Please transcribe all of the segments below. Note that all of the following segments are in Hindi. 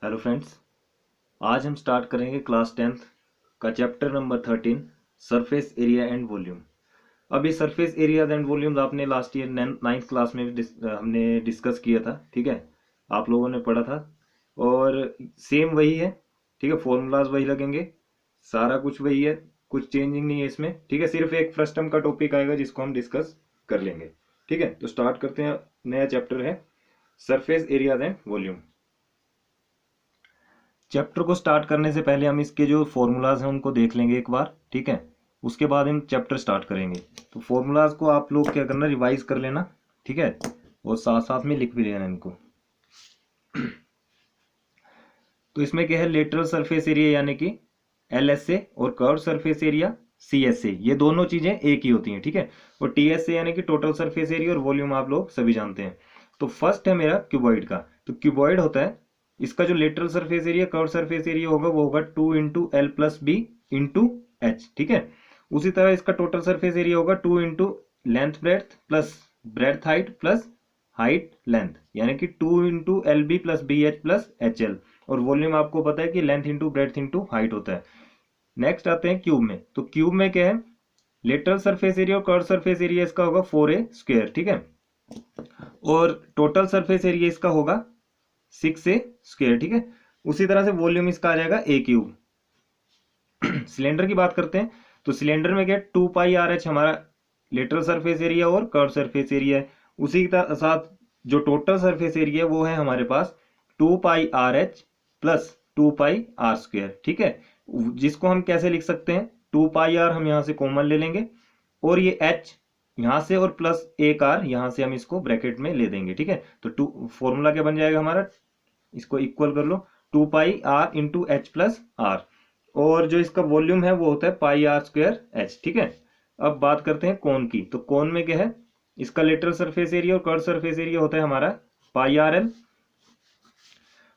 हेलो फ्रेंड्स, आज हम स्टार्ट करेंगे क्लास 10th का chapter number 13 surface area and volume. अब ये सरफेस एरियाज एंड वॉल्यूम्स आपने लास्ट ईयर 9th क्लास में भी हमने डिस्कस किया था। ठीक है, आप लोगों ने पढ़ा था और सेम वही है। ठीक है, फॉर्मूलाज वही लगेंगे, सारा कुछ वही है, कुछ चेंजिंग नहीं है इसमें। ठीक है, सिर्फ एक फ्रस्टम का टॉपिक आएगा जिसको हम डिस्कस कर लेंगे। ठीक है, तो स्टार्ट करते हैं। नया चैप्टर है surface areas and volume. Chapter को स्टार्ट करने से पहले हम इसके जो फॉर्मूलाज हैं उनको देख लेंगे एक बार। ठीक है, उसके बाद हम चैप्टर स्टार्ट करेंगे। तो फॉर्मूलाज को आप लोग क्या करना, रिवाइज कर लेना। ठीक है, और साथ साथ में लिख भी लेना इनको। तो इसमें क्या है, लेटरल सरफेस एरिया यानी कि LSA और कर्व सरफेस एरिया CSA, ये दोनों चीजें एक ही होती हैं। ठीक है, और TSA यानी कि टोटल सरफेस एरिया और वॉल्यूम आप लोग सभी जानते हैं। तो फर्स्ट है मेरा क्यूबॉइड का। तो क्यूबॉइड होता है, इसका जो lateral surface area curve surface area होगा वो होगा 2 into L plus B into H. ठीक है, उसी तरह इसका टोटल सरफेस एरिया होगा 2 into length breadth plus breadth height plus height length, यानी कि 2 into L B plus B H plus H L. और वॉल्यूम आपको पता है कि length into breadth into height होता है। नेक्स्ट आते हैं क्यूब में। तो क्यूब में क्या है, लेटरल सरफेस एरिया और कर्व सरफेस एरिया इसका होगा 4A स्क्वायर। ठीक है, और टोटल सरफेस एरिया इसका होगा 6A स्क्वायर। ठीक है, उसी तरह से वॉल्यूम इसका आ जाएगा A क्यूब। सिलेंडर की बात करते हैं, तो सिलेंडर में क्या है, 2πRH हमारा लेटरल सरफेस एरिया और कर्व सरफेस एरिया है। उसी के साथ जो टोटल सरफेस एरिया है वो है हमारे पास 2πRH प्लस 2πR स्क्वायर। ठीक है, जिसको हम कैसे लिख सकते हैं, 2πR हम यहां से कॉमन ले लेंगे और ये H यहां से और प्लस 1R यहां से हम इसको ब्रैकेट में ले देंगे। ठीक है, तो टू फॉर्मूला क्या बन जाएगा हमारा, इसको इक्वल कर लो, 2πR into H plus R. और जो इसका वॉल्यूम है वो होता है πR²H। ठीक है, अब बात करते हैं कोन की। तो कोन में क्या है, इसका लेटरल सरफेस एरिया और कर्व सरफेस एरिया होता है हमारा πRL,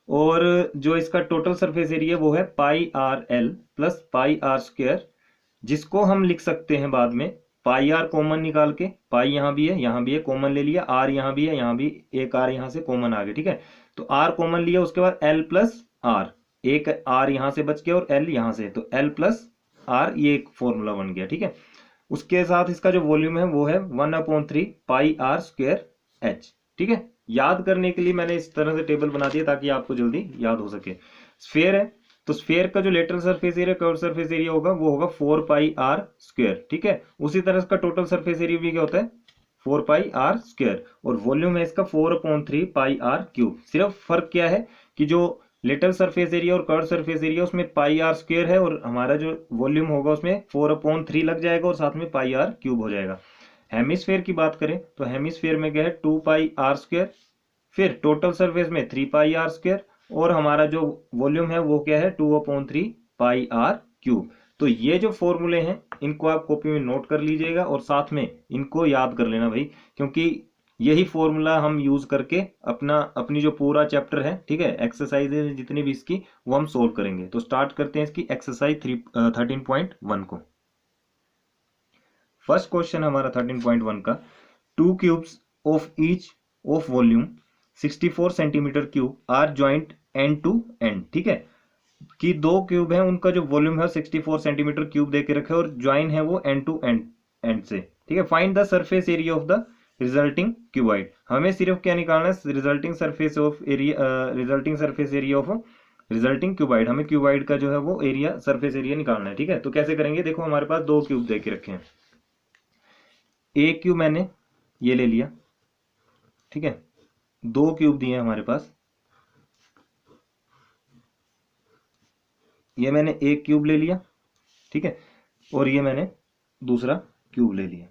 और जो इसका टोटल सरफेस एरिया वो है πRL प्लस πR², जिसको हम लिख सकते हैं बाद में πR कॉमन निकाल के, पाई यहाँ भी है यहाँ भी है, कॉमन ले लिया, R यहाँ भी है यहाँ भी, एक R यहाँ से कॉमन आ गया। ठीक है, तो R कॉमन लिया, उसके बाद L प्लस R, एक R यहाँ से बच गया और L यहाँ से, तो L प्लस R, ये एक फॉर्मूला बन गया। ठीक है, उसके साथ इसका जो वॉल्यूम है वो है 1/3 πR²H। ठीक है, याद करने के लिए मैंने इस तरह से टेबल बना दिया ताकि आपको जल्दी याद हो सके। स्फेयर है, तो स्फेयर का जो lateral surface area curve surface area होगा वो होगा 4πR²। ठीक है, उसी तरह इसका टोटल सरफेस एरिया भी क्या होता है, 4πR², और वॉल्यूम है इसका 4/3 πR³। सिर्फ फर्क क्या है कि जो लेटरल सरफेस एरिया और कर्व सरफेस एरिया उसमें πR² है, और हमारा जो वॉल्यूम होगा उसमें 4/3 लग जाएगा और साथ में πR³ हो जाएगा। हेमिस्फेयर की बात करें तो हेमिस्फेयर में क्या है, 2πR², फिर टोटल सरफेस में 3πR², और हमारा जो वॉल्यूम है वो क्या है, 2/3 πR³। तो ये जो फॉर्मूले हैं इनको आप कॉपी में नोट कर लीजिएगा और साथ में इनको याद कर लेना भाई, क्योंकि यही फॉर्मूला हम यूज करके अपनी जो पूरा चैप्टर है, ठीक है, एक्सरसाइजेज जितनी भी इसकी, वो हम सोल्व करेंगे। तो स्टार्ट करते हैं इसकी एक्सरसाइज 13.1 को। फर्स्ट क्वेश्चन हमारा 13.1 का, 2 cubes of each of volume 64 centimetre cube are joint end to end. ठीक है, कि दो क्यूब है, उनका जो वॉल्यूम है 64 सेंटीमीटर क्यूब दे के रखे और ज्वाइन है वो एंड टू एंड से। ठीक है, find the surface area of the resulting cuboid. हमें सिर्फ क्या निकालना है, resulting surface area of resulting cuboid. हमें क्यूबॉइड का जो है वो एरिया, सरफेस एरिया निकालना है। ठीक है, तो कैसे करेंगे, देखो हमारे पास दो क्यूब दे के रखे हैं, एक क्यूब मैंने ये ले लिया। ठीक है, दो क्यूब दिए हैं हमारे पास, ये मैंने एक क्यूब ले लिया। ठीक है, और ये मैंने दूसरा क्यूब ले लिया।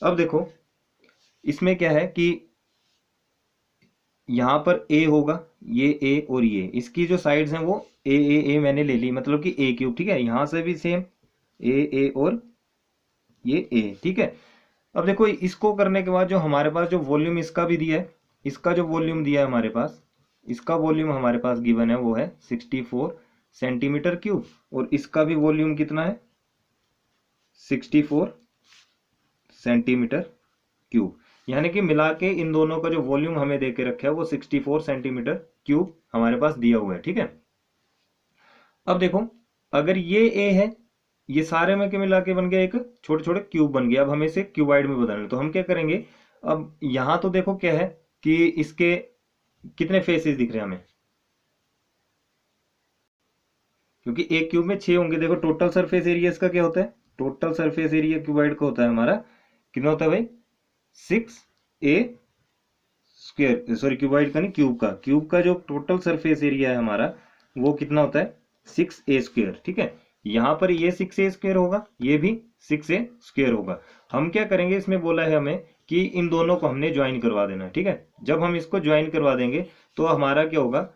अब देखो इसमें क्या है कि यहां पर A होगा, ये A और ये, इसकी जो साइड्स हैं वो ए मैंने ले ली, मतलब कि A क्यूब। ठीक है, यहां से भी सेम ए और ये A। ठीक है, अब देखो इसको करने के बाद जो हमारे पास जो वॉल्यूम इसका भी दिया है, इसका जो वॉल्यूम दिया है हमारे पास, इसका वॉल्यूम हमारे पास गिवन है वो है 64 सेंटीमीटर क्यूब, और इसका भी वॉल्यूम कितना है, 64 सेंटीमीटर क्यूब, यानी कि मिला के इन दोनों का जो वॉल्यूम हमें दे के रखा है वो 64 सेंटीमीटर क्यूब हमारे पास दिया हुआ है। ठीक है, अब देखो अगर ये ए है, ये सारे में के मिला के बन गया एक छोटे छोटे क्यूब बन गया। अब हमें इसे क्यूबाइड में बदलना है, तो हम क्या करेंगे, अब यहां तो देखो क्या है कि इसके कितने फेसेस दिख रहे हैं हमें, क्योंकि एक क्यूब में 6 होंगे। देखो टोटल सरफेस एरिया इसका क्या होता है, टोटल सरफेस एरिया क्यूबाइड का होता है हमारा कितना होता है भाई, 6a स्क्वायर, सॉरी क्यूबाइड का नहीं, क्यूब का जो टोटल सरफेस एरिया है हमारा वो कितना होता है, 6a स्क्वायर। ठीक है, यहां पर ये 6a स्क्वायर होगा, ये भी 6a स्क्वायर होगा। हम क्या करेंगे, इसमें बोला है हमें कि इन दोनों को हमने ज्वाइन करवा देना है। ठीक है, जब हम इसको ज्वाइन करवा देंगे तो हमारा क्या होगा,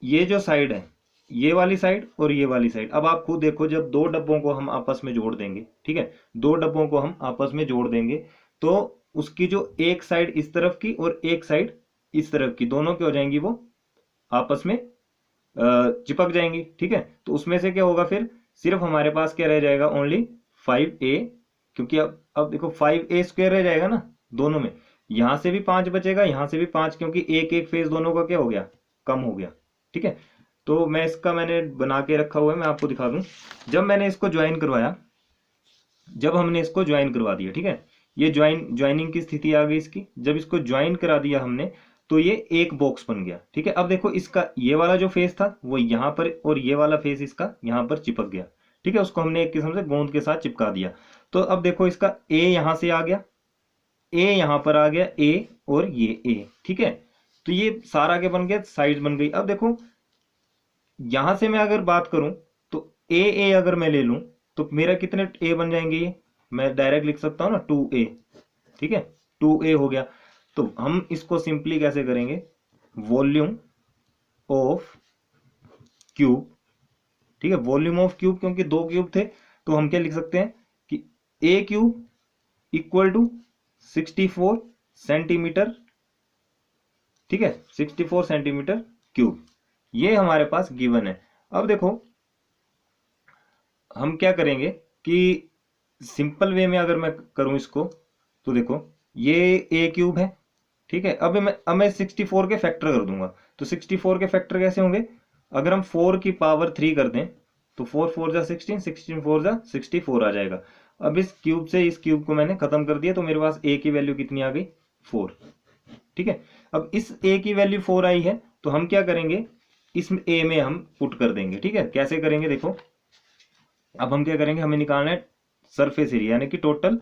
ये जो साइड है, ये वाली साइड और ये वाली साइड, अब आप खुद देखो जब दो डब्बों को हम आपस में जोड़ देंगे, ठीक है, दो डब्बों को हम आपस में जोड़ देंगे तो उसकी जो एक साइड इस तरफ की और एक साइड इस तरफ की, दोनों क्या हो जाएंगी, वो आपस में चिपक जाएंगी। ठीक है, तो उसमें से क्या होगा, फिर सिर्फ हमारे पास क्या रह जाएगा, ओनली 5a, क्योंकि अब देखो 5a स्क्वायर रह जाएगा ना दोनों में, यहां से भी 5 बचेगा, यहां से भी 5, क्योंकि एक एक फेस दोनों का क्या हो गया, कम हो गया। ठीक है, तो मैं इसका मैंने बना के रखा हुआ है, मैं आपको दिखा दूं। जब मैंने इसको ज्वाइन करवाया, जब हमने इसको ज्वाइन करवा दिया, ठीक है, ये ज्वाइनिंग की स्थिति आ गई इसकी, जब इसको ज्वाइन करा दिया हमने तो ये एक बॉक्स बन गया। ठीक है, अब देखो इसका ये वाला जो फेस था वो यहाँ पर, और ये वाला फेस इसका यहाँ पर चिपक गया। ठीक है, उसको हमने एक किस्म से गोंद के साथ चिपका दिया। तो अब देखो इसका ए यहां से आ गया, ए यहां पर आ गया, ए और ये ए। ठीक है, तो ये सारा के बन गया, साइड बन गई। अब देखो यहां से मैं अगर बात करूं तो ए अगर मैं ले लूं तो मेरा कितने ए बन जाएंगे, ये मैं डायरेक्ट लिख सकता हूं ना, 2a। ठीक है, 2a हो गया। तो हम इसको सिंपली कैसे करेंगे, वॉल्यूम ऑफ क्यूब। ठीक है, वॉल्यूम ऑफ क्यूब, क्योंकि दो क्यूब थे तो हम क्या लिख सकते हैं कि a cube equal to 64 centimetre. ठीक है, 64 सेंटीमीटर क्यूब, ये हमारे पास गिवन है। अब देखो हम क्या करेंगे कि सिंपल वे में अगर मैं करूं इसको, तो देखो ये a क्यूब है। ठीक है, अब मैं 64 के फैक्टर कर दूंगा। तो 64 के फैक्टर कैसे होंगे, अगर हम 4 की पावर 3 कर दें तो 4 4 जा 16, 16 4 जा 64 आ जाएगा। अब इस क्यूब से इस क्यूब को मैंने खत्म कर दिया, तो मेरे पास a की वैल्यू कितनी आ गई, 4। ठीक है, अब इस a की वैल्यू 4 आई है, तो हम क्या करेंगे, इस a में हम पुट कर देंगे। ठीक है, कैसे करेंगे देखो, अब हम क्या करेंगे, हमें निकालना है सरफेस एरिया, यानी कि total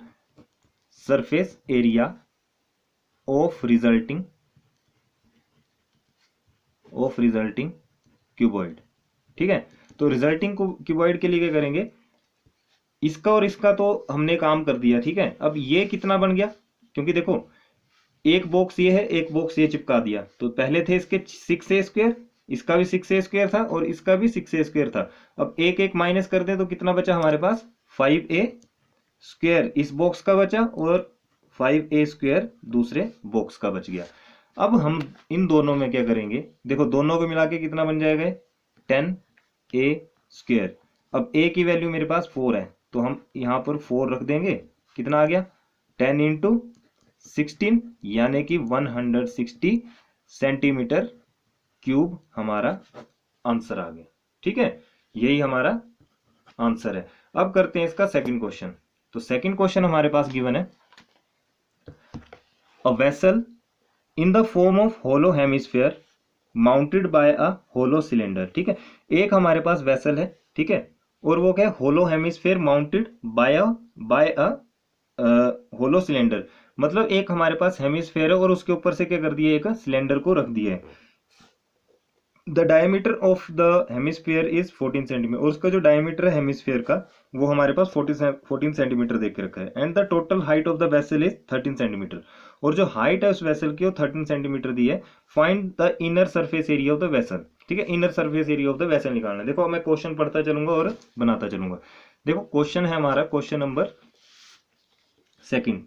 surface area of resulting cuboid. ठीक है, तो रिजल्टिंग क्यूबॉइड के लिए क्या करेंगे, इसका और इसका तो हमने काम कर दिया। ठीक है, अब ये कितना बन गया, क्योंकि देखो एक बॉक्स ये है, एक बॉक्स ये चिपका दिया, तो पहले थे इसके 6a स्क्वायर, इसका भी 6a स्क्वायर था और इसका भी 6a स्क्वायर था। अब एक एक माइनस कर दे तो कितना बचा हमारे पास, 5a स्क्वायर इस बॉक्स का बचा और 5a स्क्वायर दूसरे बॉक्स का बच गया। अब हम इन दोनों में क्या करेंगे, देखो दोनों को मिला के कितना बन जाएगा, 10a स्क्वायर। अब a की वैल्यू मेरे पास 4 है, तो हम यहां पर 4 रख देंगे, कितना आ गया, 10 इंटू 16, यानी कि 160 सेंटीमीटर क्यूब हमारा आंसर आ गया। ठीक है, यही हमारा आंसर है। अब करते हैं इसका सेकंड क्वेश्चन। तो सेकंड क्वेश्चन हमारे पास गिवन है, a vessel in the form of hollow hemisphere mounted by a hollow cylinder. ठीक है, एक हमारे पास वेसल है, ठीक है, और वो क्या है, होलो hemisphere mounted by a hollow cylinder, मतलब एक हमारे पास हेमिस्फीयर है और उसके ऊपर से क्या कर दिया, एक सिलेंडर को रख दिया है। The diameter of the hemisphere is 14 centimetre, और उसका जो डायमीटर है हेमिस्फीयर का वो हमारे पास 14 सेंटीमीटर देख के रखा है। And the total height of the vessel is 13 centimetre, और जो हाइट है उस वेसल की वो 13 सेंटीमीटर दी है। Find the inner surface area of the vessel. ठीक है, inner surface area of the vessel निकालना है। देखो मैं क्वेश्चन पढ़ता चलूंगा और बनाता चलूंगा। देखो क्वेश्चन है हमारा क्वेश्चन नंबर सेकंड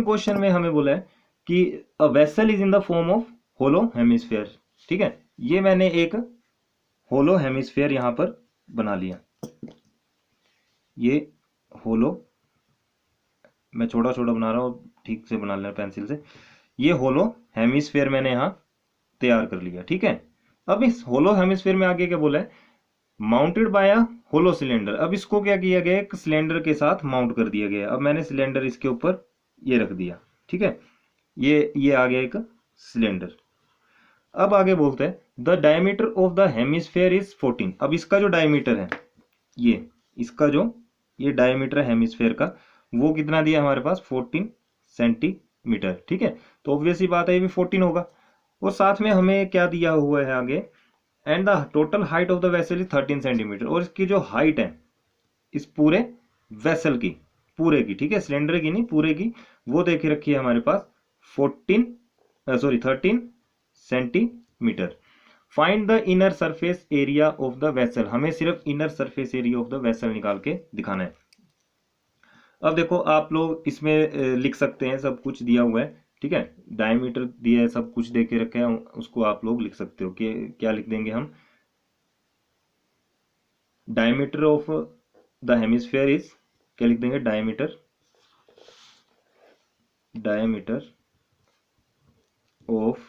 क्वेश्चन में हमें बोला है कि a vessel is in the form of hollow hemisphere. ठीक है, ये मैंने एक होलो हेमिस्फीयर यहां पर बना लिया, ये होलो मैं छोटा छोटा बना रहा हूँ, ठीक से बना लेना पेंसिल से। ये होलो हेमिस्फेयर मैंने यहाँ तैयार कर लिया, ठीक है। अब इस होलो हेमिस्फेयर में आगे क्या बोला है, mounted by a hollow cylinder. अब इसको क्या किया गया, एक सिलेंडर के साथ माउंट कर दिया गया। अब मैंने सिलेंडर इसके ऊपर ये रख दिया, ठीक है। ये आ गया एक सिलेंडर। अब आगे बोलते हैं the diameter of the hemisphere is 14। अब इसका जो डायमीटर है, ये इसका जो ये डायमीटर है हेमिस्फेयर का, वो कितना दिया हमारे पास, 14 सेंटीमीटर, ठीक है। तो ऑब्वियस ही बात है, ये भी 14 होगा। और साथ में हमें क्या दिया हुआ है आगे, and the total height of the vessel is 13 centimetre. और इसकी जो हाइट है इस पूरे वेसल की, पूरे की, ठीक है, सिलेंडर की नहीं, पूरे की, वो देख रखी है हमारे पास 13 centimetre. Find the inner surface area of the vessel. हमें सिर्फ inner surface area of the vessel निकाल के दिखाना है। अब देखो आप लोग इसमें लिख सकते हैं, सब कुछ दिया हुआ है, ठीक है, डायमीटर दिया है, सब कुछ दे के रखे हैं, उसको आप लोग लिख सकते हो कि क्या लिख देंगे हम, diameter of the hemisphere is, क्या लिख देंगे, diameter of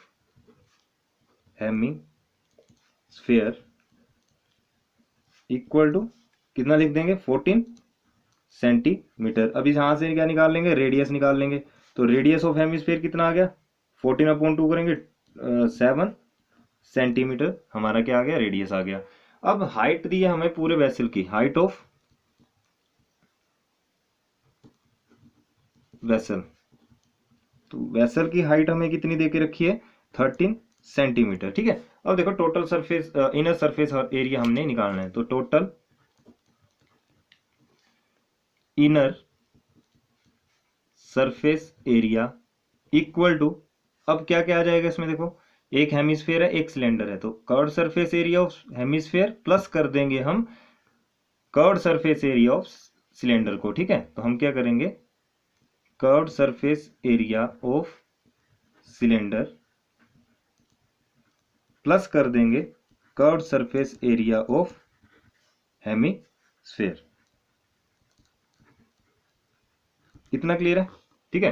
hemisphere equal to कितना लिख देंगे, 14 सेंटीमीटर। अब इस यहां से क्या निकाल लेंगे, रेडियस निकाल लेंगे। तो रेडियस ऑफ हेमिस्फेयर कितना आ गया, 14/2 करेंगे 7 सेंटीमीटर, हमारा क्या आ गया, रेडियस आ गया। अब हाइट दी है हमें पूरे वेसल की, हाइट ऑफ वेसल, तो वेसल की हाइट हमें कितनी दे के रखी है, 13 सेंटीमीटर, ठीक है। अब देखो total surface, inner surface area हमने निकालना है। तो total inner surface area equal to, अब क्या क्या आ जाएगा इसमें, देखो एक हेमिस्फेयर है, एक सिलेंडर है, तो curved surface area of hemisphere plus कर देंगे हम curved surface area of cylinder को, ठीक है। तो हम क्या करेंगे, curved surface area of cylinder plus कर देंगे curved surface area of hemisphere. इतना क्लियर है, ठीक है।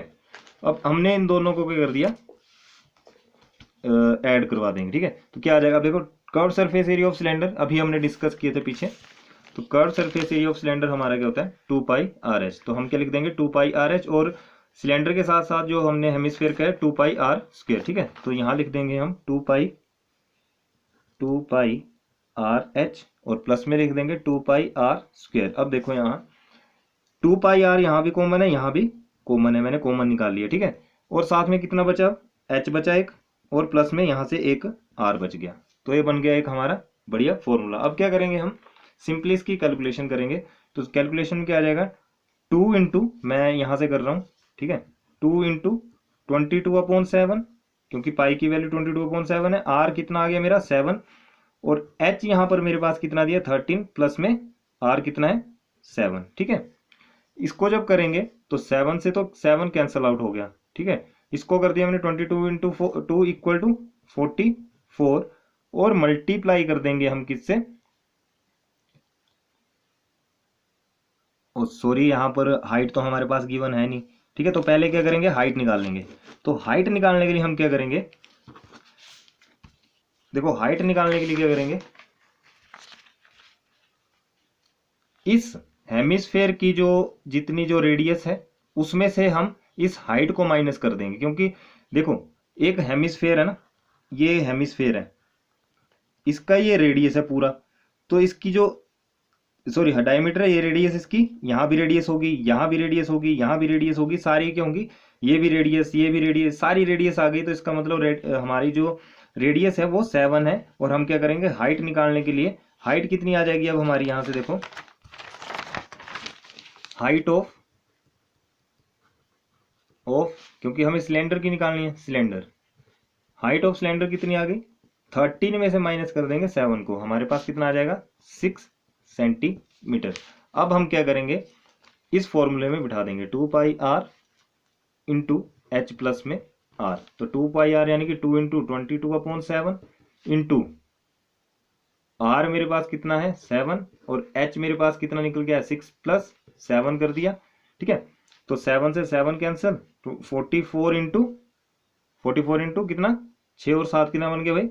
अब हमने इन दोनों को क्या कर दिया, ऐड करवा देंगे, ठीक है। तो क्या आ जाएगा, अब देखो curve surface area of cylinder अभी हमने डिस्कस किए थे पीछे। तो curve surface area of cylinder हमारा क्या होता है, 2πr/h। तो हम क्या लिख देंगे, 2πr/h, और सिलेंडर के साथ साथ जो हमने हेमिस्फेयर का है 2πr², ठीक है। तो यहाँ लिख देंगे हम 2πr/h, और प्लस में लिख देंगे 2πr²। अब देखो यहाँ 2πr यहाँ भी कॉमन है, यहाँ भी कॉमन है, मैंने कॉमन निकाल लिया, ठीक है। और साथ में कितना बचा, h बचा एक, और प्लस में यहाँ से एक r बच गया। तो ये बन गया एक हमारा बढ़िया फॉर्मूला। अब क्या करेंगे हम, सिंपली इसकी कैलकुलेशन करेंगे। तो कैलकुलेशन में क्या आ जाएगा, 2 इंटू, मैं यहाँ से कर रहा हूँ, ठीक है, 2 इंटू 22/7, क्योंकि पाई की वैल्यू 22/7 है। r कितना आ गया मेरा, 7, और h यहाँ पर मेरे पास कितना दिया, 13, प्लस में r कितना है, 7, ठीक है। इसको जब करेंगे तो 7 से तो 7 कैंसल आउट हो गया, ठीक है। इसको कर दिया मैंने 22 इंटू 2 इक्वल टू 44, और मल्टीप्लाई कर देंगे हम किससे, सॉरी यहाँ पर हाइट तो हमारे पास गिवन है नहीं, ठीक है। तो पहले क्या करेंगे, हाइट निकाल लेंगे। तो हाइट निकालने के लिए हम क्या करेंगे, देखो हाइट निकालने के लिए क्या करेंगे, इस हेमिस्फेयर की जो जितनी जो रेडियस है उसमें से हम इस हाइट को माइनस कर देंगे। क्योंकि देखो एक हेमिस्फेयर है ना, ये हेमिस्फेयर है, इसका ये रेडियस है पूरा, तो इसकी जो, सॉरी डायमीटर है, ये रेडियस इसकी, यहाँ भी रेडियस होगी, यहाँ भी रेडियस होगी, यहाँ भी रेडियस होगी, सारी क्या होंगी, ये भी रेडियस, ये भी रेडियस, सारी रेडियस आ गई। तो इसका मतलब हमारी जो रेडियस है वो 7 है। और हम क्या करेंगे, हाइट निकालने के लिए, हाइट कितनी आ जाएगी अब हमारी, यहाँ से देखो, हाइट ऑफ क्योंकि हमें सिलेंडर की निकालनी है, सिलेंडर, हाइट ऑफ सिलेंडर कितनी आ गई, 13 में से माइनस कर देंगे 7 को, हमारे पास कितना आ जाएगा, 6 सेंटीमीटर। अब हम क्या करेंगे, इस फॉर्मूले में बिठा देंगे 2πr इंटू h प्लस में r। तो 2πr यानी कि 2 इंटू 22/7 इंटू r मेरे पास कितना है, 7, और h मेरे पास कितना निकल गया, 6 प्लस 7 कर दिया, ठीक है। तो 7 से 7 कैंसिल, तो 44 इंटू कितना, 6 और 7 कितना बन गया भाई,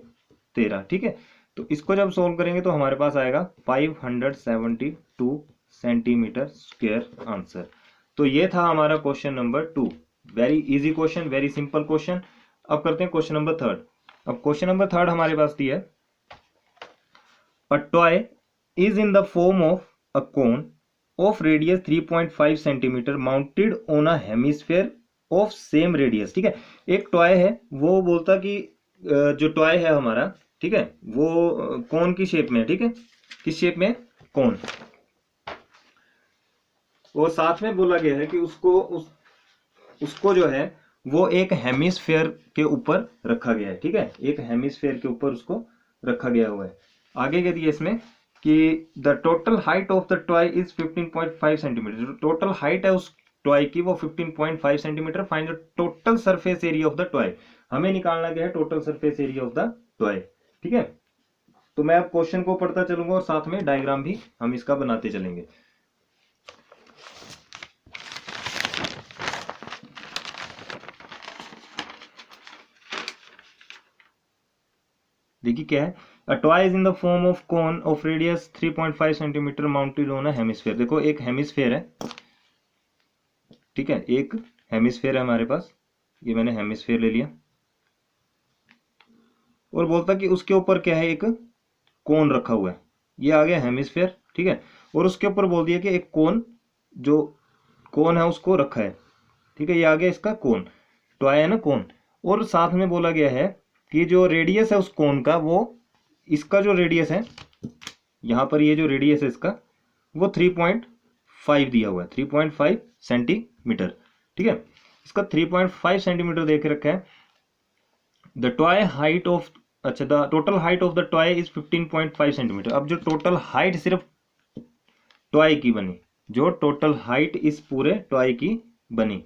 13। ठीक है, तो इसको जब सोल्व करेंगे तो हमारे पास आएगा 572 सेंटीमीटर स्क्वायर आंसर। तो ये था हमारा question number 2। Very easy question, very simple question. अब करते हैं क्वेश्चन नंबर 3। अब क्वेश्चन नंबर 3 हमारे पास दिया है, a toy is in the form of a cone of radius 3.5 centimetre mounted on a hemisphere of same radius. ठीक है, एक टॉय है, वो बोलता कि जो टॉय है हमारा, ठीक है, वो कोन की शेप में है। ठीक है, किस शेप में, कोन। वो साथ में बोला गया है कि उसको जो है वो एक हेमिस्फेयर के ऊपर रखा गया है। ठीक है, एक हेमिस्फेयर के ऊपर उसको रखा गया हुआ है। आगे कह दिया इसमें कि the total height of the toy is 15.5 centimetre. जो टोटल हाइट है उस टॉय की वो 15.5 centimetre. Find the total surface area of the toy. हमें निकालना क्या है, total surface area of the toy. ठीक है, तो मैं अब क्वेश्चन को पढ़ता चलूंगा और साथ में डायग्राम भी हम इसका बनाते चलेंगे। देखिए क्या है, a toy is in the form of cone of radius 3.5 centimetre mounted on a hemisphere. देखो एक हेमिस्फेयर है, ठीक है, एक हेमिस्फेयर है हमारे पास, ये मैंने हेमिस्फेयर ले लिया, और बोलता कि उसके ऊपर क्या है, एक कोन रखा हुआ है। ये आ गया हेमिस्फेयर। ठीक है, और उसके ऊपर बोल दिया कि एक कोन, जो कोन है उसको रखा है। ठीक है, ये आ गया इसका कोन, टॉय है ना कोन। और साथ में बोला गया है कि जो रेडियस है उस कोन का, वो इसका जो रेडियस है, यहाँ पर ये जो रेडियस है इसका, वो 3.5 दिया हुआ है, 3.5 सेंटीमीटर। ठीक है, इसका 3.5 सेंटीमीटर देख रखा है। द टॉय हाइट ऑफ, अच्छा, the total height of the toy is 15.5 centimetre. अब जो टोटल हाइट सिर्फ टॉय की बनी, जो टोटल हाइट इस पूरे टॉय की बनी,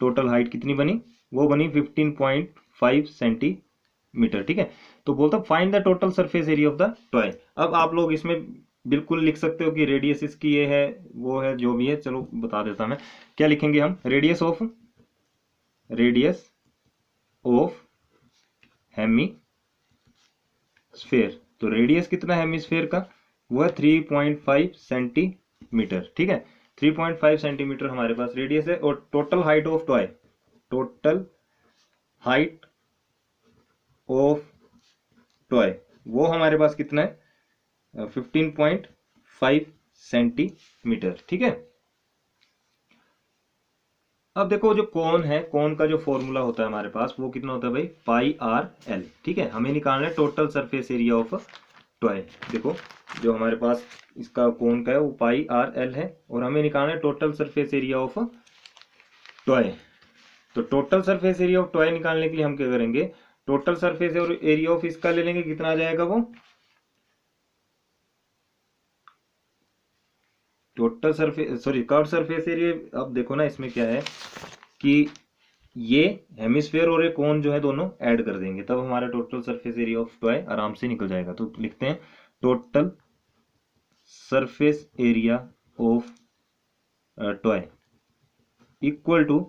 टोटल हाइट कितनी बनी, वो बनी 15.5 सेंटीमीटर। ठीक है, तो बोलता find the total surface area of the toy. अब आप लोग इसमें बिल्कुल लिख सकते हो कि रेडियस इसकी ये है, वो है, जो भी है, चलो बता देता मैं। क्या लिखेंगे हम, रेडियस ऑफ हेमिस्फेयर। तो रेडियस कितना है हेमिस्फेयर का, वो है 3.5 सेंटीमीटर। ठीक है, 3.5 सेंटीमीटर हमारे पास रेडियस है। और total height of toy, total height of toy, वो हमारे पास कितना है, 15.5 सेंटीमीटर। ठीक है, अब देखो जो कोन है, कोन का जो फॉर्मूला होता है हमारे पास, वो कितना होता है भाई, पाई आर एल। ठीक है, हमें निकालना है total surface area of toy. देखो जो हमारे पास इसका कोन का है वो पाई आर एल है, और हमें निकालना है total surface area of toy. तो total surface area of toy निकालने के लिए हम क्या करेंगे, टोटल सरफेस एरिया ऑफ इसका ले लेंगे, कितना आ जाएगा वो, total surface, sorry, curve surface area. अब देखो ना इसमें क्या है कि ये हेमिस्फेयर और एक कोन जो है दोनों ऐड कर देंगे, तब हमारा total surface area of toy आराम से निकल जाएगा। तो लिखते हैं total surface area of toy equal to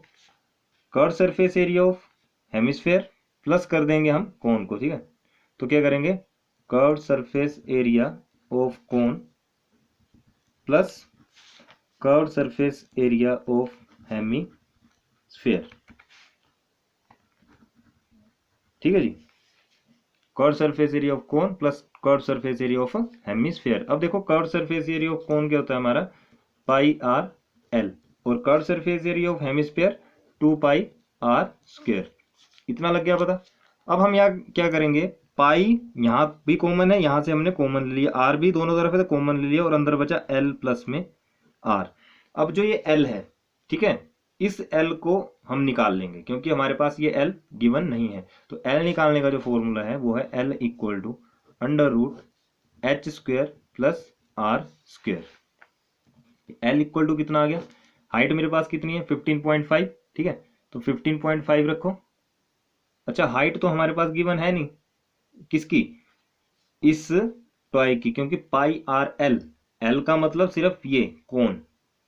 curve surface area of hemisphere plus कर देंगे हम कोन को। ठीक है, तो क्या करेंगे, curve surface area of cone plus curve surface area of hemisphere. ठीक है जी, curve surface area of cone plus curve surface area of hemisphere. अब देखो curve surface area of cone क्या होता है हमारा, पाई आर एल, और curve surface area of hemisphere 2 pi r square. इतना लग गया पता। अब हम यहाँ क्या करेंगे, पाई यहाँ भी कॉमन है, यहाँ से हमने कॉमन ले लिया, आर भी दोनों तरफ है तो कॉमन ले लिया, और अंदर बचा एल प्लस में आर। अब जो ये एल है, ठीक है, इस एल को हम निकाल लेंगे क्योंकि हमारे पास ये एल गिवन नहीं है। तो एल निकालने का जो फॉर्मूला है वो है L equal to under root H square plus R square. L equal to कितना आ गया, हाइट मेरे पास कितनी है 15.5। ठीक है, तो 15.5 रखो। अच्छा, हाइट तो हमारे पास गिवन है नहीं, किसकी, इस टॉय की, क्योंकि पाई आर एल, एल का मतलब सिर्फ ये कोन,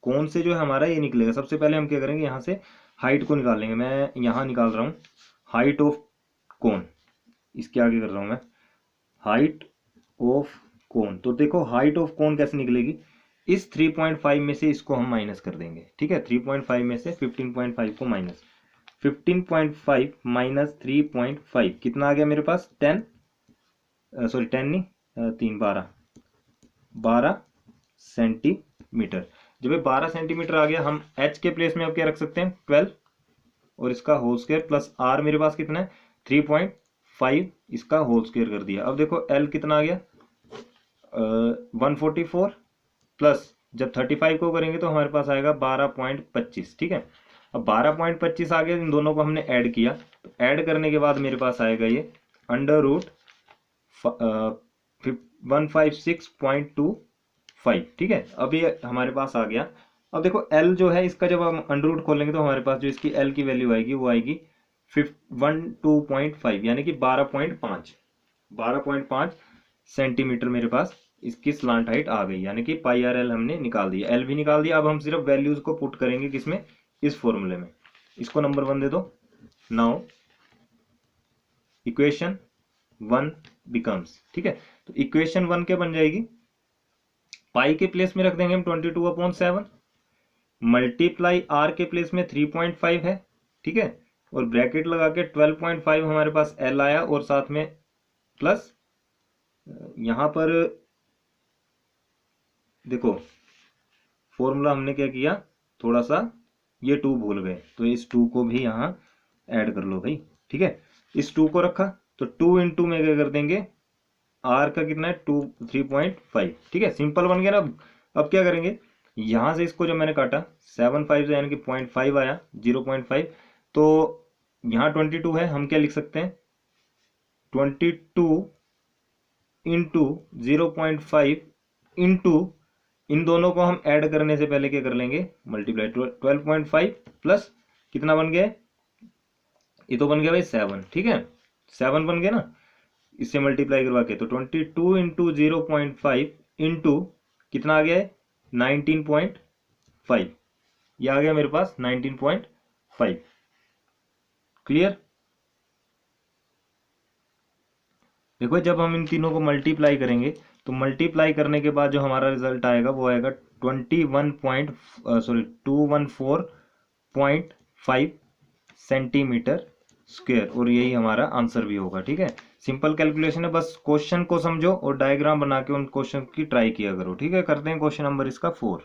कोन से जो है हमारा ये निकलेगा। सबसे पहले हम क्या करेंगे, यहाँ से हाइट को निकाल लेंगे। मैं यहाँ निकाल रहा हूँ हाइट ऑफ कोन, इसके आगे कर रहा हूँ मैं हाइट ऑफ कोन। तो देखो हाइट ऑफ कोन कैसे निकलेगी, इस 3.5 में से इसको हम माइनस कर देंगे, ठीक है। 3.5 में से 15.5 को माइनस, 15.5 माइनस 3.5 कितना आ गया मेरे पास, 10, सॉरी 10 नहीं, 3, 12 सेंटीमीटर। जब ये 12 सेंटीमीटर आ गया, हम h के प्लेस में अब क्या रख सकते हैं, 12 और इसका होल स्क्वायर प्लस r मेरे पास कितना है 3.5, इसका होल स्क्वायर कर दिया। अब देखो l कितना आ गया 144 प्लस जब 35 को करेंगे तो हमारे पास आएगा 12.25, ठीक है। अब 12.25 आ गया, इन दोनों को हमने ऐड किया, तो ऐड करने के बाद मेरे पास आएगा ये अंडर रूट 156.25, ठीक है। अब ये हमारे पास आ गया। अब देखो L जो है इसका जब हम अंडर रूट खोलेंगे तो हमारे पास जो इसकी L की वैल्यू आएगी वो आएगी 12.5 यानी कि 12.5 सेंटीमीटर मेरे पास इसकी स्लांट हाइट आ गई, यानी कि पाई आर एल हमने निकाल दिया, एल भी निकाल दिया। अब हम सिर्फ वैल्यूज को पुट करेंगे किसमें, इस फॉर्मूले में। इसको नंबर 1 दे दो। नाउ इक्वेशन 1 बिकम्स, ठीक है। तो इक्वेशन 1 क्या बन जाएगी, पाई के प्लेस में रख देंगे हम 22/7, मल्टीप्लाई आर के प्लेस में 3.5 है, ठीक है, और ब्रैकेट लगा के 12.5 हमारे पास एल आया, और साथ में प्लस यहां पर देखो फॉर्मूला हमने क्या किया, थोड़ा सा ये 2 भूल गए, तो इस 2 को भी यहाँ ऐड कर लो भाई, ठीक है। इस 2 को रखा तो 2 इंटू में क्या कर देंगे, आर का कितना है 3.5, ठीक है। सिंपल बन गया ना। अब क्या करेंगे, यहां से इसको जब मैंने काटा 7.5 से यानी कि 0.5 आया, 0.5, तो यहाँ 22 है, हम क्या लिख सकते हैं 22 इंटू 0.5 इंटू इन दोनों को हम ऐड करने से पहले क्या कर लेंगे, मल्टीप्लाई 12.5 प्लस कितना बन गया, ये तो बन गया भाई 7, ठीक है, 7 बन गया ना, इससे मल्टीप्लाई करवा के। तो 22 इंटू 0.5 इंटू कितना आ गया है 19.5, ये आ गया मेरे पास 19.5। क्लियर। देखो जब हम इन तीनों को मल्टीप्लाई करेंगे तो मल्टीप्लाई करने के बाद जो हमारा रिजल्ट आएगा वो आएगा 214.5 सेंटीमीटर स्क्वायर, और यही हमारा आंसर भी होगा, ठीक है। सिंपल कैलकुलेशन है, बस क्वेश्चन को समझो और डायग्राम बना के उन क्वेश्चन की ट्राई किया करो, ठीक है। करते हैं क्वेश्चन नंबर इसका 4।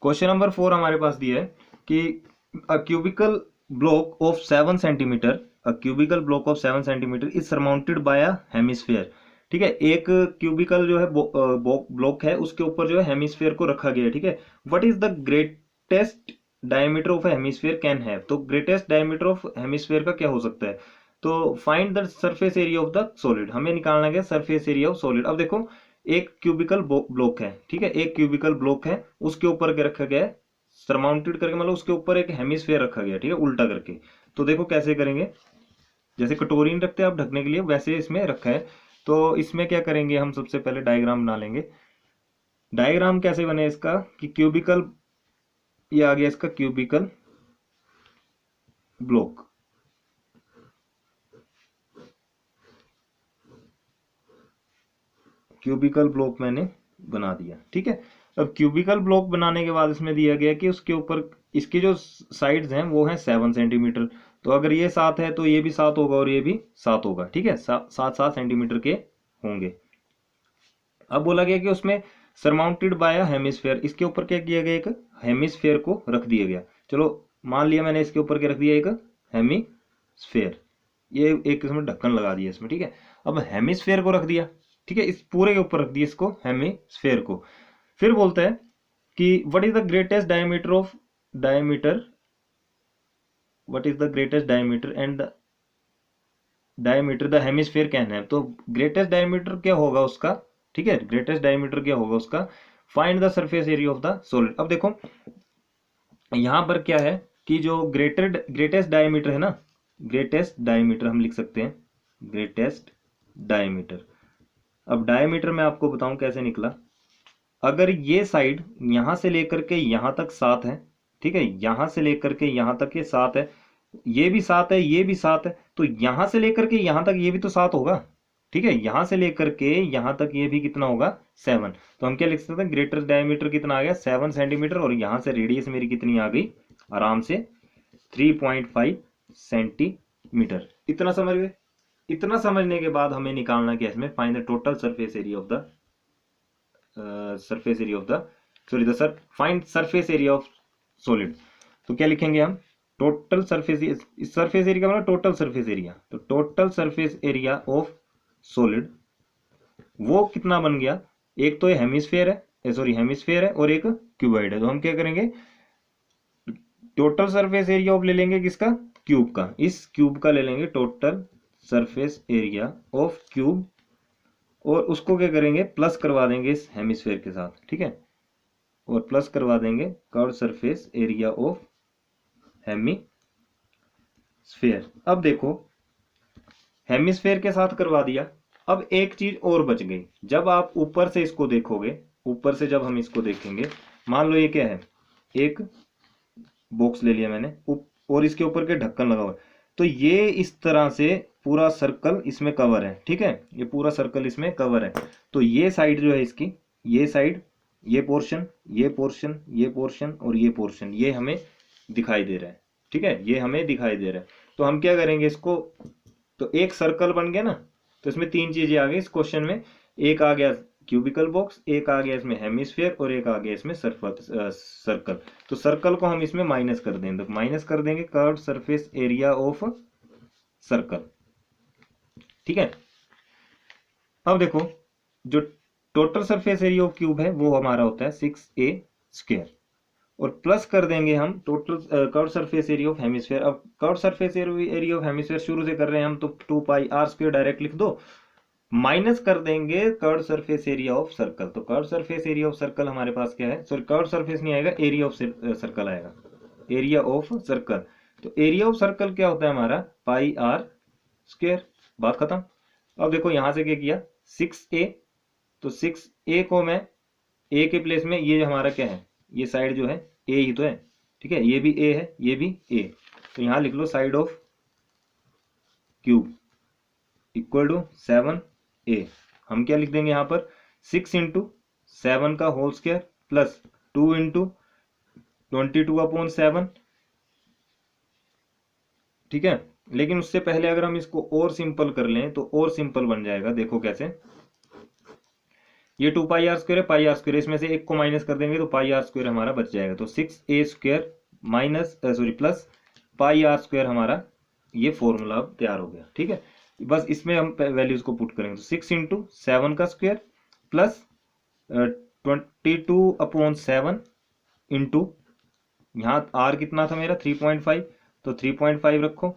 क्वेश्चन नंबर 4 हमारे पास दिया है कि a cubical block of 7 centimetre, a cubical block of 7 centimetre is surmounted by a hemisphere, ठीक है। एक क्यूबिकल जो है ब्लॉक है, उसके ऊपर जो है हेमिस्फीयर को रखा गया है, ठीक है। What is the greatest diameter of hemisphere can have, तो ग्रेटेस्ट डायमीटर ऑफ हेमिस्फीयर का क्या हो सकता है, तो find the surface area of the solid, हमें निकालना है सरफेस एरिया ऑफ सॉलिड। अब देखो एक क्यूबिकल ब्लॉक है, ठीक है, एक क्यूबिकल ब्लॉक है, उसके ऊपर क्या रखा गया है, सरमाउंटेड करके, मतलब उसके ऊपर एक हेमिस्फीयर रखा गया, ठीक है, उल्टा करके। तो देखो कैसे करेंगे, जैसे कटोरी नहीं रखते आप ढकने के लिए, वैसे इसमें रखा है। तो इसमें क्या करेंगे, हम सबसे पहले डायग्राम बना लेंगे। डायग्राम कैसे बने इसका, कि क्यूबिकल, ये आ गया इसका क्यूबिकल ब्लॉक, क्यूबिकल ब्लॉक मैंने बना दिया, ठीक है। अब क्यूबिकल ब्लॉक बनाने के बाद इसमें दिया गया कि उसके ऊपर इसकी जो साइड्स हैं वो हैं 7 सेंटीमीटर, तो अगर ये 7 है तो ये भी 7 होगा और ये भी 7 होगा, ठीक है, 7 सेंटीमीटर के होंगे। अब बोला गया कि उसमें सरमाउंटेड बाय हेमिस्फेयर, इसके ऊपर क्या किया गया, एक हेमिस्फेयर को रख दिया गया। चलो मान लिया मैंने इसके ऊपर क्या रख दिया, एक हेमिस्फेयर, ये एक किस्म ढक्कन लगा दिया इसमें, ठीक है। अब हेमिस्फेयर को रख दिया, ठीक है, इस पूरे के ऊपर रख दिया इसको हेमिस्फेयर को। फिर बोलता है कि what is the greatest diameter of diameter, what is the greatest diameter and the diameter the hemisphere can have, तो ग्रेटेस्ट डायमीटर क्या होगा उसका, ठीक है, ग्रेटेस्ट डायमीटर क्या होगा उसका, find the surface area of the solid. अब देखो यहां पर क्या है कि जो ग्रेटेस्ट डायमीटर है ना, ग्रेटेस्ट डायमीटर हम लिख सकते हैं, ग्रेटेस्ट डायमीटर। अब डायमीटर मैं आपको बताऊं कैसे निकला, अगर ये साइड यहां से लेकर के यहां तक 7 है, ठीक है, यहां से लेकर के यहां तक ये 7 है, ये भी 7 है, ये भी 7 है, तो यहां से लेकर के यहां तक ये भी तो 7 होगा, ठीक है, यहां से लेकर के यहां तक ये भी कितना होगा 7। तो हम क्या लिख सकते हैं, ग्रेटर डायमीटर कितना आ गया 7 सेंटीमीटर, और यहां से रेडियस मेरी कितनी आ गई आराम से 3.5 सेंटीमीटर। इतना समझ गए। इतना समझने के बाद हमें निकालना क्या है इसमें, find the total surface area of the surface area of the sorry the sir find surface area of solid. तो क्या लिखेंगे हम, टोटल सरफेस, सरफेस एरिया का मतलब टोटल सरफेस एरिया, तो total surface area of solid वो कितना बन गया, एक तो ये हेमिस्फेयर है, सॉरी हेमिस्फेयर है, और एक क्यूबॉइड है। तो हम क्या करेंगे, टोटल सरफेस एरिया ऑफ ले लेंगे किसका, क्यूब का, इस क्यूब का ले लेंगे total surface area of cube, और उसको क्या करेंगे प्लस करवा देंगे इस हेमिस्फेयर के साथ, ठीक है, और प्लस करवा देंगे curve surface area of hemisphere. अब देखो हेमिस्फेयर के साथ करवा दिया, अब एक चीज और बच गई, जब आप ऊपर से इसको देखोगे, ऊपर से जब हम इसको देखेंगे, मान लो ये क्या है, एक बॉक्स ले लिया मैंने और इसके ऊपर के ढक्कन लगा हुआ है, तो ये इस तरह से पूरा सर्कल इसमें कवर है, ठीक है, ये पूरा सर्कल इसमें कवर है। तो ये साइड जो है इसकी, ये साइड, ये पोर्शन, ये पोर्शन, ये पोर्शन और ये पोर्शन, ये हमें दिखाई दे रहा है, ठीक है, ये हमें दिखाई दे रहा है। तो हम क्या करेंगे इसको, तो एक सर्कल बन गया ना, तो इसमें तीन चीजें आ गई इस क्वेश्चन में, एक आ गया क्यूबिकल बॉक्स, एक आ गया इसमें हेमिस्फीयर, और एक आ गया इसमें सर्कल। तो सर्कल को हम इसमें माइनस कर देंगे, तो माइनस कर देंगे curve surface area of circle, ठीक है। अब देखो जो total surface area of cube है वो हमारा होता है 6a स्क्वायर, और प्लस कर देंगे हम total curve surface area of hemisphere. अब curve surface area of hemisphere शुरू से कर रहे हैं हम, तो 2πr² डायरेक्ट लिख दो, माइनस कर देंगे curve surface area of circle. तो curve surface area of circle हमारे पास क्या है, सॉरी कर्व सरफेस नहीं आएगा, एरिया ऑफ सर्कल आएगा, एरिया ऑफ सर्कल। तो एरिया ऑफ सर्कल क्या होता है हमारा πr², बात खत्म। अब देखो यहां से क्या किया 6a, तो 6a को मैं a के प्लेस में, ये हमारा क्या है, ये साइड जो है a ही तो है, ठीक है, ये भी a है, ये भी a, तो यहां लिख लो side of cube equal to 7a। हम क्या लिख देंगे यहाँ पर 6 इंटू 7 का होल स्क्वायर प्लस 2 इंटू 22/7, ठीक है। लेकिन उससे पहले अगर हम इसको और सिंपल कर लें तो और सिंपल बन जाएगा, देखो कैसे, ये 2πr² है, πr², इसमें से एक को माइनस कर देंगे तो πr² हमारा बच जाएगा। तो 6a² minus sorry plus πr² हमारा ये फॉर्मूला तैयार हो गया, ठीक है। बस इसमें हम वैल्यूज को पुट करेंगे, तो 6 इंटू 7 का स्क्वायर प्लस 22/7 इंटू, यहाँ आर कितना था मेरा 3.5, तो 3.5 रखो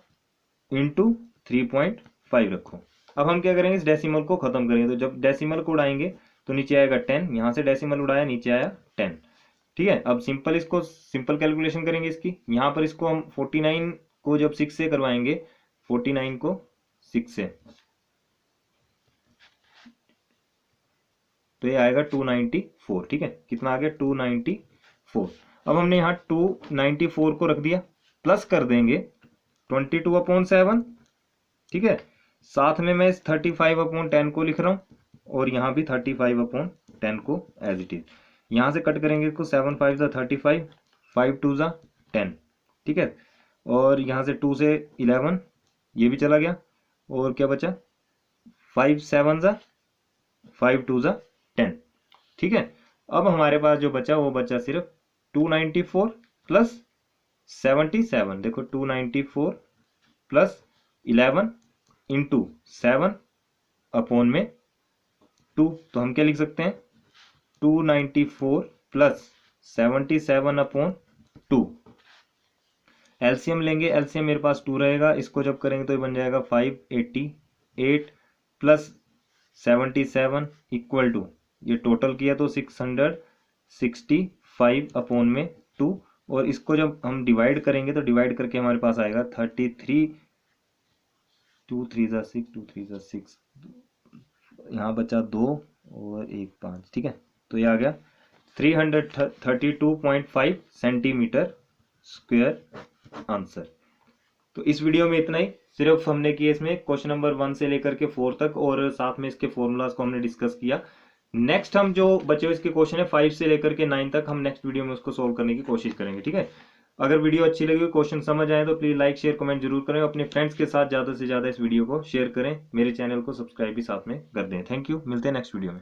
इंटू 3.5 रखो। अब हम क्या करेंगे, इस डेसिमल को खत्म करेंगे, तो जब डेसिमल को उड़ाएंगे तो नीचे आएगा 10, यहाँ से डेसिमल उड़ाया नीचे आया 10, ठीक है। अब सिंपल इसको सिंपल कैलकुलेशन करेंगे इसकी, यहाँ पर इसको हम 49 को जब 6 से करवाएंगे, 49 को 6 से, तो ये आएगा 294, ठीक है, कितना आ गया 294। अब हमने यहाँ 294 को रख दिया, प्लस कर देंगे 22/7, ठीक है, साथ में मैं 35/10 को लिख रहा हूँ, और यहाँ भी 35/10 को एज इट इज, यहाँ से कट करेंगे इसको, 7 5 35, 5 2 10, ठीक है, और यहाँ से 2 से 11, ये भी चला गया, और क्या बचा 5 7 5 2 10, ठीक है। अब हमारे पास जो बचा वो बचा सिर्फ 294 प्लस 77, देखो 294 प्लस 11 इंटू 7 अपॉन में 2, तो हम क्या लिख सकते हैं 294 प्लस 77/2। एलसीएम लेंगे, एलसीएम मेरे पास 2 रहेगा, इसको जब करेंगे तो ये बन जाएगा 588 प्लस 77 इक्वल टू, ये टोटल किया तो 665/2, और इसको जब हम डिवाइड करेंगे तो डिवाइड करके हमारे पास आएगा 33, 2 3 6, 2 3 6, यहाँ बचा 2 और 1 5, ठीक है, तो ये आ गया 332.5 सेंटीमीटर स्क्वायर आंसर। तो इस वीडियो में इतना ही। सिर्फ हमने किया इसमें क्वेश्चन नंबर 1 से लेकर के 4 तक, और साथ में इसके फॉर्मूलाज को हमने डिस्कस किया। नेक्स्ट हम जो बचे हुए इसके क्वेश्चन है 5 से लेकर के 9 तक, हम नेक्स्ट वीडियो में उसको सोल्व करने की कोशिश करेंगे, ठीक है। अगर वीडियो अच्छी लगी, क्वेश्चन समझ आए तो प्लीज लाइक शेयर कमेंट जरूर करें। अपने फ्रेंड्स के साथ ज्यादा से ज्यादा इस वीडियो को शेयर करें। मेरे चैनल को सब्सक्राइब भी साथ में कर दें। थैंक यू, मिलते हैं नेक्स्ट वीडियो में।